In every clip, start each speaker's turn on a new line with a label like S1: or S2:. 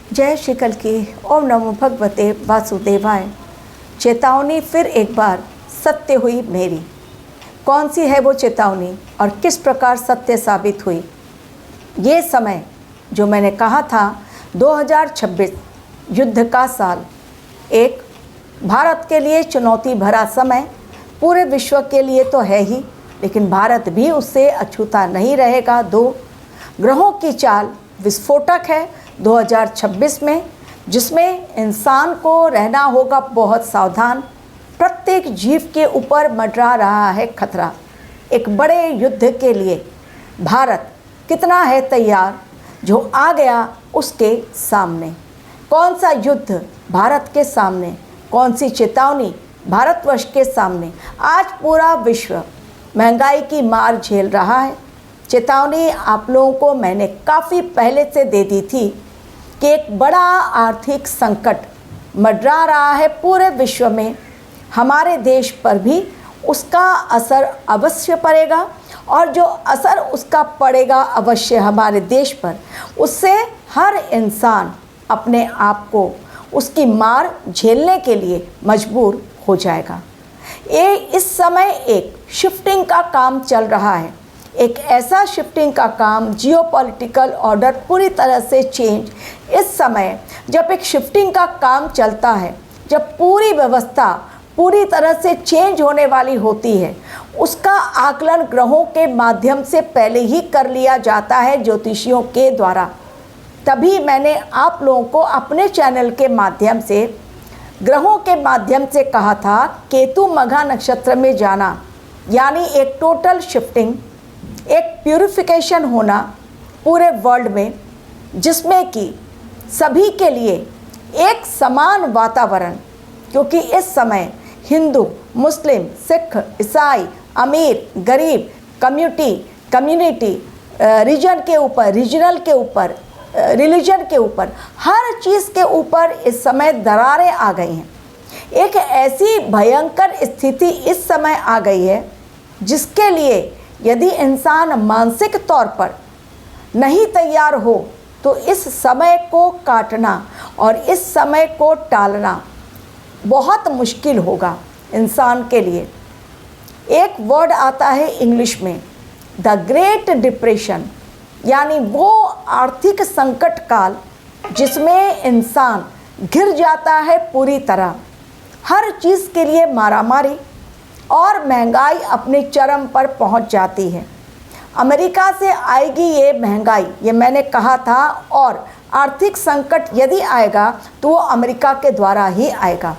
S1: जय श्री कल की। ओम नमो भगवते वासुदेवाय। चेतावनी फिर एक बार सत्य हुई मेरी। कौन सी है वो चेतावनी और किस प्रकार सत्य साबित हुई? ये समय जो मैंने कहा था 2026 युद्ध का साल, एक भारत के लिए चुनौती भरा समय, पूरे विश्व के लिए तो है ही, लेकिन भारत भी उससे अछूता नहीं रहेगा। दो ग्रहों की चाल विस्फोटक है 2026 में, जिसमें इंसान को रहना होगा बहुत सावधान। प्रत्येक जीव के ऊपर मंडरा रहा है खतरा। एक बड़े युद्ध के लिए भारत कितना है तैयार, जो आ गया उसके सामने। कौन सा युद्ध भारत के सामने, कौन सी चेतावनी भारतवर्ष के सामने? आज पूरा विश्व महंगाई की मार झेल रहा है। चेतावनी आप लोगों को मैंने काफ़ी पहले से दे दी थी कि एक बड़ा आर्थिक संकट मंडरा रहा है पूरे विश्व में। हमारे देश पर भी उसका असर अवश्य पड़ेगा, और जो असर उसका पड़ेगा अवश्य हमारे देश पर, उससे हर इंसान अपने आप को उसकी मार झेलने के लिए मजबूर हो जाएगा। ये इस समय एक शिफ्टिंग का काम चल रहा है, एक ऐसा शिफ्टिंग का काम, जियोपॉलिटिकल ऑर्डर पूरी तरह से चेंज। इस समय जब एक शिफ्टिंग का काम चलता है, जब पूरी व्यवस्था पूरी तरह से चेंज होने वाली होती है, उसका आकलन ग्रहों के माध्यम से पहले ही कर लिया जाता है ज्योतिषियों के द्वारा। तभी मैंने आप लोगों को अपने चैनल के माध्यम से, ग्रहों के माध्यम से कहा था केतु मघा नक्षत्र में जाना, यानी एक टोटल शिफ्टिंग, एक प्यूरिफिकेशन होना पूरे वर्ल्ड में, जिसमें कि सभी के लिए एक समान वातावरण। क्योंकि इस समय हिंदू, मुस्लिम, सिख, ईसाई, अमीर, गरीब, कम्युनिटी, रीजन के ऊपर, रीजनल के ऊपर, रिलीजन के ऊपर, हर चीज़ के ऊपर इस समय दरारें आ गई हैं। एक ऐसी भयंकर स्थिति इस समय आ गई है जिसके लिए यदि इंसान मानसिक तौर पर नहीं तैयार हो तो इस समय को काटना और इस समय को टालना बहुत मुश्किल होगा इंसान के लिए। एक वर्ड आता है इंग्लिश में, द ग्रेट डिप्रेशन, यानी वो आर्थिक संकट काल जिसमें इंसान घिर जाता है पूरी तरह। हर चीज़ के लिए मारामारी और महंगाई अपने चरम पर पहुंच जाती है। अमेरिका से आएगी ये महंगाई, ये मैंने कहा था, और आर्थिक संकट यदि आएगा तो वो अमेरिका के द्वारा ही आएगा।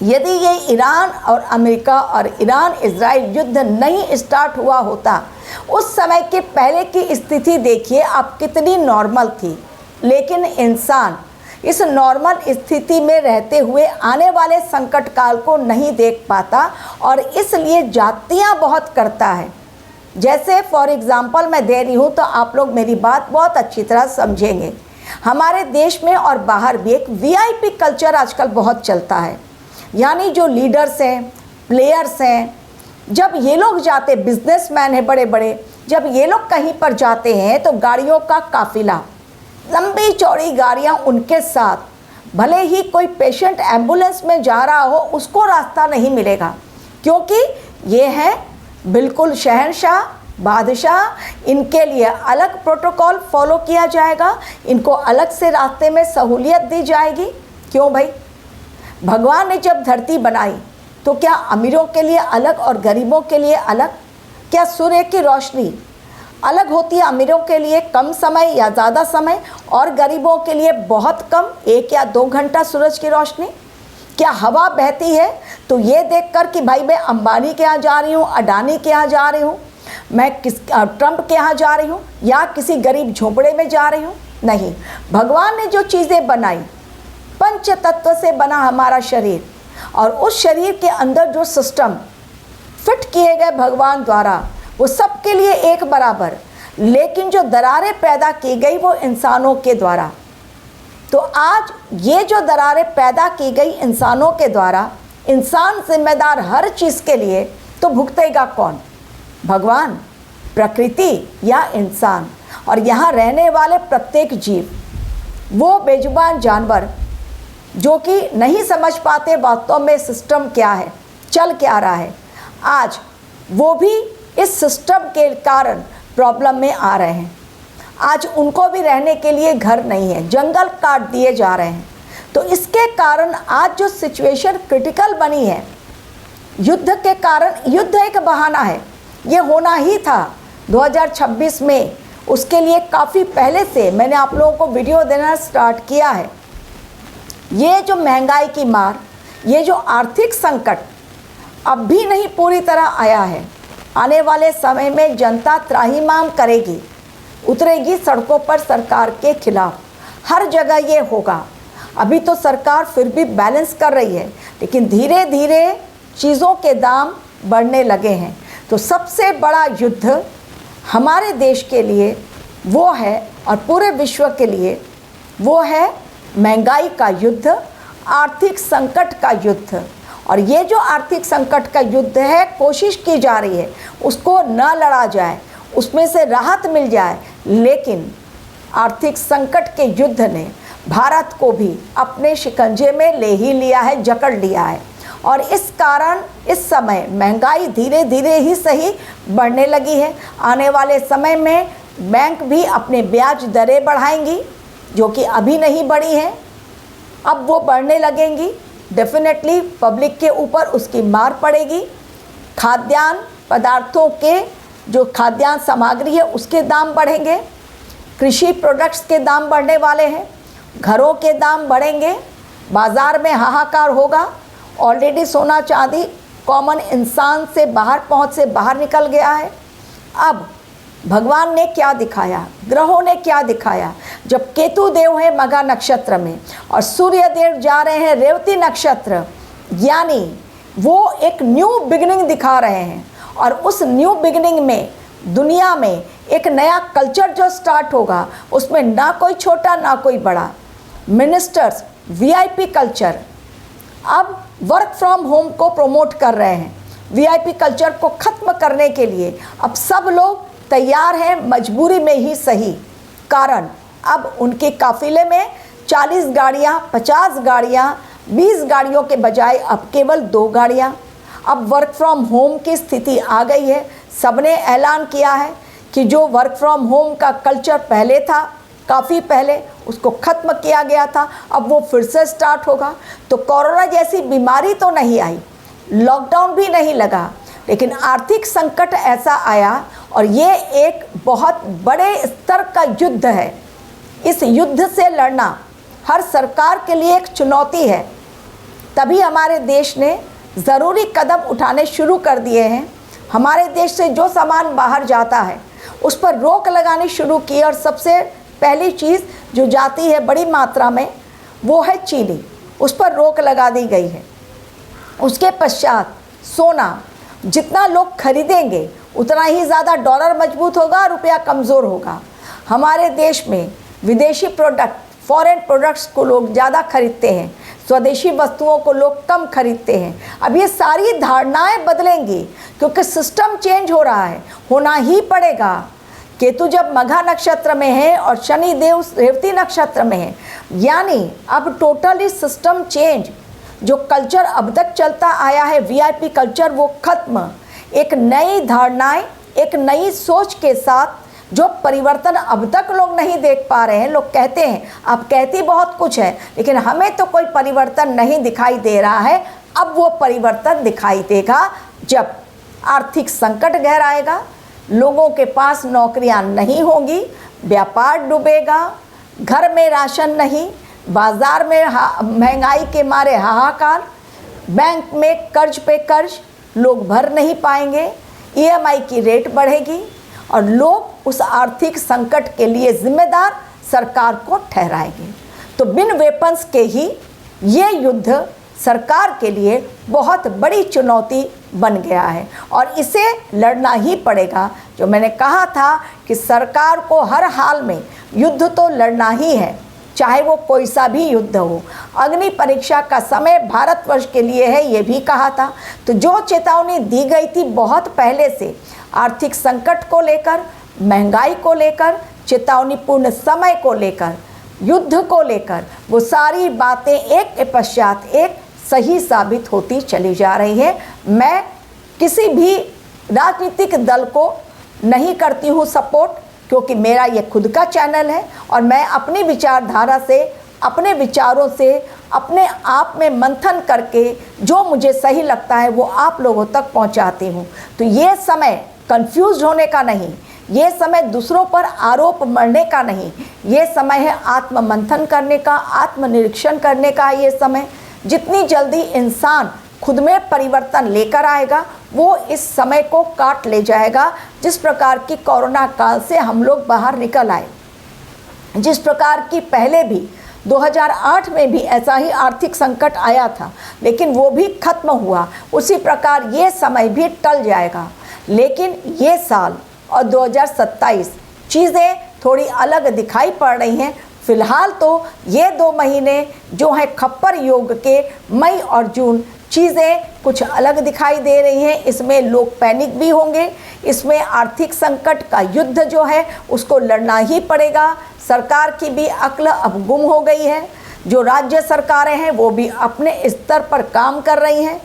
S1: यदि ये ईरान और अमेरिका और ईरान इजराइल युद्ध नहीं स्टार्ट हुआ होता, उस समय के पहले की स्थिति देखिए आप कितनी नॉर्मल थी। लेकिन इंसान इस नॉर्मल स्थिति में रहते हुए आने वाले संकट काल को नहीं देख पाता और इसलिए जातियाँ बहुत करता है। जैसे फॉर एग्ज़ाम्पल मैं दे रही हूँ तो आप लोग मेरी बात बहुत अच्छी तरह समझेंगे। हमारे देश में और बाहर भी एक वीआईपी कल्चर आजकल बहुत चलता है, यानी जो लीडर्स हैं, प्लेयर्स हैं, जब ये लोग जाते, बिजनेसमैन हैं बड़े बड़े, जब ये लोग कहीं पर जाते हैं तो गाड़ियों का काफिला, लंबी चौड़ी गाड़ियां उनके साथ, भले ही कोई पेशेंट एम्बुलेंस में जा रहा हो उसको रास्ता नहीं मिलेगा, क्योंकि ये हैं बिल्कुल शहंशाह, बादशाह। इनके लिए अलग प्रोटोकॉल फॉलो किया जाएगा, इनको अलग से रास्ते में सहूलियत दी जाएगी। क्यों भाई? भगवान ने जब धरती बनाई तो क्या अमीरों के लिए अलग और गरीबों के लिए अलग? क्या सूर्य की रोशनी अलग होती है अमीरों के लिए कम समय या ज़्यादा समय, और गरीबों के लिए बहुत कम, 1 या 2 घंटा सूरज की रोशनी? क्या हवा बहती है तो ये देखकर कि भाई मैं अंबानी के यहाँ जा रही हूँ, अडानी के यहाँ जा रही हूँ, मैं ट्रंप के यहाँ जा रही हूँ, या किसी गरीब झोपड़े में जा रही हूँ? नहीं, भगवान ने जो चीज़ें बनाई, पंच तत्व से बना हमारा शरीर, और उस शरीर के अंदर जो सिस्टम फिट किए गए भगवान द्वारा, वो सबके लिए एक बराबर। लेकिन जो दरारें पैदा की गई वो इंसानों के द्वारा। तो आज ये जो दरारें पैदा की गई इंसानों के द्वारा, इंसान जिम्मेदार हर चीज़ के लिए, तो भुगतेगा कौन? भगवान, प्रकृति या इंसान? और यहाँ रहने वाले प्रत्येक जीव। वो बेजुबान जानवर जो कि नहीं समझ पाते वास्तव में सिस्टम क्या है, चल क्या रहा है, आज वो भी इस सिस्टम के कारण प्रॉब्लम में आ रहे हैं। आज उनको भी रहने के लिए घर नहीं है, जंगल काट दिए जा रहे हैं। तो इसके कारण आज जो सिचुएशन क्रिटिकल बनी है, युद्ध के कारण, युद्ध एक बहाना है, ये होना ही था 2026 में। उसके लिए काफ़ी पहले से मैंने आप लोगों को वीडियो देना स्टार्ट किया है। ये जो महंगाई की मार, ये जो आर्थिक संकट अब भी नहीं पूरी तरह आया है। आने वाले समय में जनता त्राहिमाम करेगी, उतरेगी सड़कों पर सरकार के खिलाफ, हर जगह ये होगा। अभी तो सरकार फिर भी बैलेंस कर रही है, लेकिन धीरे धीरे चीज़ों के दाम बढ़ने लगे हैं। तो सबसे बड़ा युद्ध हमारे देश के लिए वो है, और पूरे विश्व के लिए वो है महंगाई का युद्ध, आर्थिक संकट का युद्ध। और ये जो आर्थिक संकट का युद्ध है, कोशिश की जा रही है उसको न लड़ा जाए, उसमें से राहत मिल जाए, लेकिन आर्थिक संकट के युद्ध ने भारत को भी अपने शिकंजे में ले ही लिया है, जकड़ लिया है। और इस कारण इस समय महंगाई धीरे धीरे ही सही बढ़ने लगी है। आने वाले समय में बैंक भी अपने ब्याज दरें बढ़ाएंगी, जो कि अभी नहीं बढ़ी हैं, अब वो बढ़ने लगेंगी। डेफिनेटली पब्लिक के ऊपर उसकी मार पड़ेगी। खाद्यान्न पदार्थों के, जो खाद्यान्न सामग्री है उसके दाम बढ़ेंगे, कृषि प्रोडक्ट्स के दाम बढ़ने वाले हैं, घरों के दाम बढ़ेंगे, बाज़ार में हाहाकार होगा। ऑलरेडी सोना चांदी कॉमन इंसान से बाहर पहुंच से बाहर निकल गया है। अब भगवान ने क्या दिखाया, ग्रहों ने क्या दिखाया, जब केतु देव है मघा नक्षत्र में और सूर्य देव जा रहे हैं रेवती नक्षत्र, यानी वो एक न्यू बिगिनिंग दिखा रहे हैं। और उस न्यू बिगिनिंग में दुनिया में एक नया कल्चर जो स्टार्ट होगा, उसमें ना कोई छोटा ना कोई बड़ा। मिनिस्टर्स वीआईपी कल्चर अब वर्क फ्रॉम होम को प्रमोट कर रहे हैं। वीआईपी कल्चर को ख़त्म करने के लिए अब सब लोग तैयार हैं, मजबूरी में ही सही। कारण अब उनके काफिले में 40 गाड़ियाँ, 50 गाड़ियाँ, 20 गाड़ियों के बजाय अब केवल 2 गाड़ियाँ। अब वर्क फ्रॉम होम की स्थिति आ गई है। सबने ऐलान किया है कि जो वर्क फ्रॉम होम का कल्चर पहले था, काफ़ी पहले उसको ख़त्म किया गया था, अब वो फिर से स्टार्ट होगा। तो कोरोना जैसी बीमारी तो नहीं आई, लॉकडाउन भी नहीं लगा, लेकिन आर्थिक संकट ऐसा आया और ये एक बहुत बड़े स्तर का युद्ध है। इस युद्ध से लड़ना हर सरकार के लिए एक चुनौती है। तभी हमारे देश ने ज़रूरी कदम उठाने शुरू कर दिए हैं। हमारे देश से जो सामान बाहर जाता है उस पर रोक लगानी शुरू की, और सबसे पहली चीज़ जो जाती है बड़ी मात्रा में वो है चीनी, उस पर रोक लगा दी गई है। उसके पश्चात सोना, जितना लोग खरीदेंगे उतना ही ज़्यादा डॉलर मजबूत होगा, रुपया कमज़ोर होगा। हमारे देश में विदेशी प्रोडक्ट, फॉरेन प्रोडक्ट्स को लोग ज़्यादा खरीदते हैं, स्वदेशी वस्तुओं को लोग कम खरीदते हैं। अब ये सारी धारणाएं बदलेंगी क्योंकि सिस्टम चेंज हो रहा है, होना ही पड़ेगा। केतु जब मघा नक्षत्र में है और शनि देव रेवती नक्षत्र में है, यानी अब टोटली सिस्टम चेंज। जो कल्चर अब तक चलता आया है वीआईपी कल्चर, वो खत्म। एक नई धारणाएं, एक नई सोच के साथ जो परिवर्तन अब तक लोग नहीं देख पा रहे हैं। लोग कहते हैं, आप कहती बहुत कुछ है, लेकिन हमें तो कोई परिवर्तन नहीं दिखाई दे रहा है। अब वो परिवर्तन दिखाई देगा जब आर्थिक संकट गहराएगा, लोगों के पास नौकरियां नहीं होंगी, व्यापार डूबेगा, घर में राशन नहीं, बाज़ार में महंगाई के मारे हाहाकार, बैंक में कर्ज पे कर्ज, लोग भर नहीं पाएंगे, ईएमआई की रेट बढ़ेगी और लोग उस आर्थिक संकट के लिए जिम्मेदार सरकार को ठहराएंगे। तो बिन वेपन्स के ही ये युद्ध सरकार के लिए बहुत बड़ी चुनौती बन गया है और इसे लड़ना ही पड़ेगा। जो मैंने कहा था कि सरकार को हर हाल में युद्ध तो लड़ना ही है, चाहे वो कोई सा भी युद्ध हो। अग्नि परीक्षा का समय भारतवर्ष के लिए है, ये भी कहा था। तो जो चेतावनी दी गई थी बहुत पहले से, आर्थिक संकट को लेकर, महंगाई को लेकर, चेतावनीपूर्ण समय को लेकर, युद्ध को लेकर वो सारी बातें एक के पश्चात एक सही साबित होती चली जा रही है। मैं किसी भी राजनीतिक दल को नहीं करती हूँ सपोर्ट, क्योंकि मेरा ये खुद का चैनल है और मैं अपनी विचारधारा से, अपने विचारों से, अपने आप में मंथन करके जो मुझे सही लगता है वो आप लोगों तक पहुंचाती हूं। तो ये समय कंफ्यूज होने का नहीं, ये समय दूसरों पर आरोप मढ़ने का नहीं, ये समय है आत्म मंथन करने का, आत्मनिरीक्षण करने का। ये समय जितनी जल्दी इंसान खुद में परिवर्तन लेकर आएगा वो इस समय को काट ले जाएगा। जिस प्रकार की कोरोना काल से हम लोग बाहर निकल आए, जिस प्रकार की पहले भी 2008 में भी ऐसा ही आर्थिक संकट आया था, लेकिन वो भी खत्म हुआ, उसी प्रकार ये समय भी टल जाएगा। लेकिन ये साल और 2027 चीज़ें थोड़ी अलग दिखाई पड़ रही हैं। फिलहाल तो ये 2 महीने जो हैं खप्पर योग के, मई और जून, चीज़ें कुछ अलग दिखाई दे रही हैं। इसमें लोग पैनिक भी होंगे, इसमें आर्थिक संकट का युद्ध जो है उसको लड़ना ही पड़ेगा। सरकार की भी अक्ल अब गुम हो गई है, जो राज्य सरकारें हैं वो भी अपने स्तर पर काम कर रही हैं।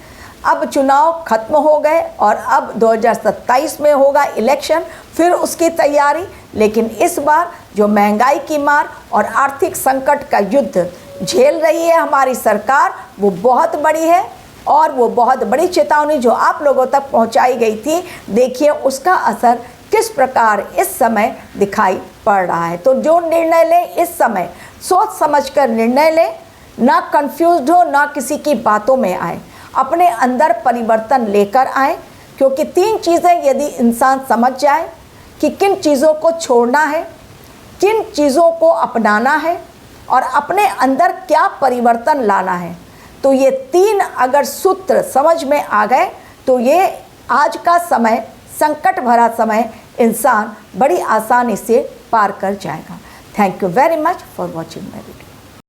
S1: अब चुनाव खत्म हो गए और अब 2027 में होगा इलेक्शन, फिर उसकी तैयारी। लेकिन इस बार जो महंगाई की मार और आर्थिक संकट का युद्ध झेल रही है हमारी सरकार, वो बहुत बड़ी है और वो बहुत बड़ी चेतावनी जो आप लोगों तक पहुंचाई गई थी, देखिए उसका असर किस प्रकार इस समय दिखाई पड़ रहा है। तो जो निर्णय ले इस समय सोच समझकर निर्णय ले, ना कंफ्यूज्ड हो, ना किसी की बातों में आए, अपने अंदर परिवर्तन लेकर आए। क्योंकि 3 चीज़ें यदि इंसान समझ जाए कि किन चीज़ों को छोड़ना है, किन चीज़ों को अपनाना है और अपने अंदर क्या परिवर्तन लाना है, तो ये 3 अगर सूत्र समझ में आ गए तो ये आज का समय, संकट भरा समय, इंसान बड़ी आसानी से पार कर जाएगा। Thank you very much for watching my video.